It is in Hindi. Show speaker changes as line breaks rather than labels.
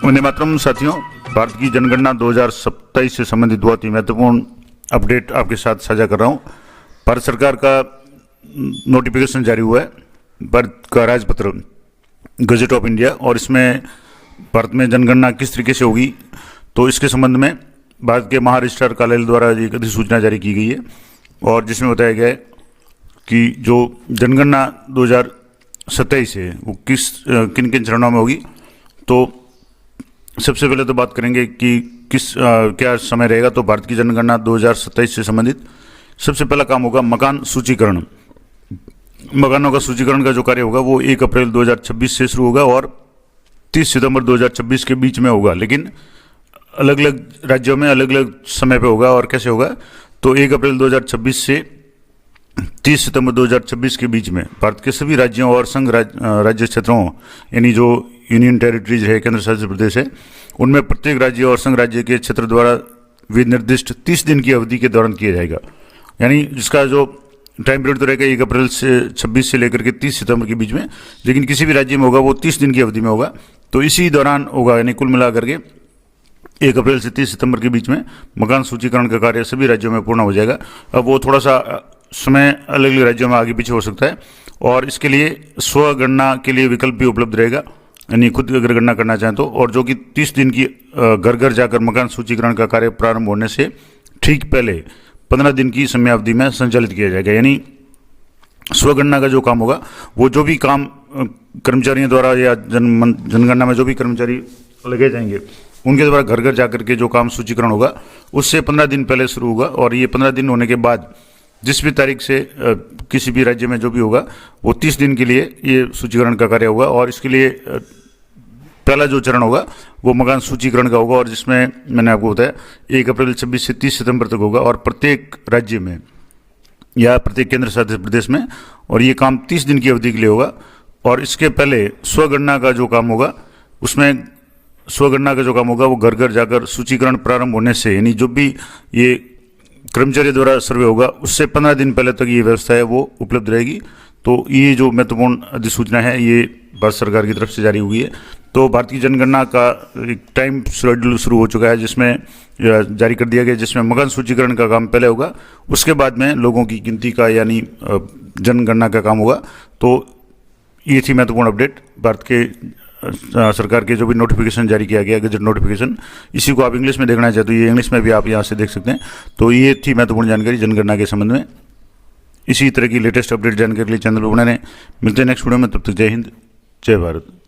वंदे मातरम साथियों, भारत की जनगणना 2027 से संबंधित बहुत ही महत्वपूर्ण अपडेट आपके साथ साझा कर रहा हूं। भारत सरकार का नोटिफिकेशन जारी हुआ है, भारत का राजपत्र गजट ऑफ इंडिया, और इसमें भारत में जनगणना किस तरीके से होगी तो इसके संबंध में भारत के महारजिस्ट्रार कार्यालय द्वारा एक अधिसूचना जारी की गई है, और जिसमें बताया गया है कि जो जनगणना 2027 है वो किन किन चरणों में होगी। तो सबसे पहले तो बात करेंगे कि क्या समय रहेगा। तो भारत की जनगणना 2027 से संबंधित सबसे पहला काम होगा मकान सूचीकरण। मकानों का सूचीकरण का जो कार्य होगा वो 1 अप्रैल 2026 से शुरू होगा और 30 सितंबर 2026 के बीच में होगा, लेकिन अलग अलग राज्यों में अलग अलग समय पे होगा। और कैसे होगा तो 1 अप्रैल 2026 से 30 सितंबर 2026 के बीच में भारत के सभी राज्यों और संघ राज्य क्षेत्रों यानी जो यूनियन टेरिटरीज है, केंद्र शासित प्रदेश है, उनमें प्रत्येक राज्य और संघ राज्य के क्षेत्र द्वारा विनिर्दिष्ट 30 दिन की अवधि के दौरान किया जाएगा। यानी जिसका जो टाइम पीरियड तो रहेगा 1 अप्रैल से 26 से लेकर के 30 सितंबर के बीच में, लेकिन किसी भी राज्य में होगा वो 30 दिन की अवधि में होगा। तो इसी दौरान होगा, यानी कुल मिलाकर के 1 अप्रैल से 30 सितंबर के बीच में मकान सूचीकरण का कार्य सभी राज्यों में पूर्ण हो जाएगा। अब वो थोड़ा सा समय अलग अलग राज्यों में आगे पीछे हो सकता है, और इसके लिए स्वगणना के लिए विकल्प भी उपलब्ध रहेगा, यानी खुद अगर गणना करना चाहें तो, और जो कि 30 दिन की घर घर जाकर मकान सूचीकरण का कार्य प्रारंभ होने से ठीक पहले 15 दिन की समयावधि में संचालित किया जाएगा। यानी स्वगणना का जो काम होगा वो जो भी काम कर्मचारियों द्वारा या जनगणना में जो भी कर्मचारी लगे जाएंगे उनके द्वारा घर घर जाकर के जो काम सूचीकरण होगा उससे 15 दिन पहले शुरू होगा, और ये 15 दिन होने के बाद जिस भी तारीख से किसी भी राज्य में जो भी होगा वो 30 दिन के लिए ये सूचीकरण का कार्य होगा। और इसके लिए पहला जो चरण होगा वो मकान सूचीकरण का होगा, और जिसमें मैंने आपको बताया 1 अप्रैल 26 से 30 सितंबर तक होगा, और प्रत्येक राज्य में या प्रत्येक केंद्र शासित प्रदेश में, और ये काम 30 दिन की अवधि के लिए होगा। और इसके पहले स्वगणना का जो काम होगा उसमें स्वगणना का जो काम होगा वो घर घर जाकर सूचीकरण प्रारंभ होने से, यानी जो भी ये कर्मचारी द्वारा सर्वे होगा उससे 15 दिन पहले तक ये व्यवस्था है वो उपलब्ध रहेगी। तो ये जो महत्वपूर्ण अधिसूचना है ये भारत सरकार की तरफ से जारी हुई है। तो भारत की जनगणना का एक टाइम शेड्यूल शुरू हो चुका है, जिसमें जारी कर दिया गया, जिसमें मकान सूचीकरण का काम पहले होगा, उसके बाद में लोगों की गिनती का यानी जनगणना का काम होगा। तो ये थी महत्वपूर्ण अपडेट भारत के सरकार के जो भी नोटिफिकेशन जारी किया गया, गजट नोटिफिकेशन। इसी को आप इंग्लिश में देखना चाहते हो, ये इंग्लिश में भी आप यहाँ से देख सकते हैं। तो ये थी महत्वपूर्ण जानकारी जनगणना के संबंध में। इसी तरह की लेटेस्ट अपडेट जानकारी के लिए चैनल पर बने रहें। मिलते हैं नेक्स्ट वीडियो में, तब तक जय हिंद, जय भारत।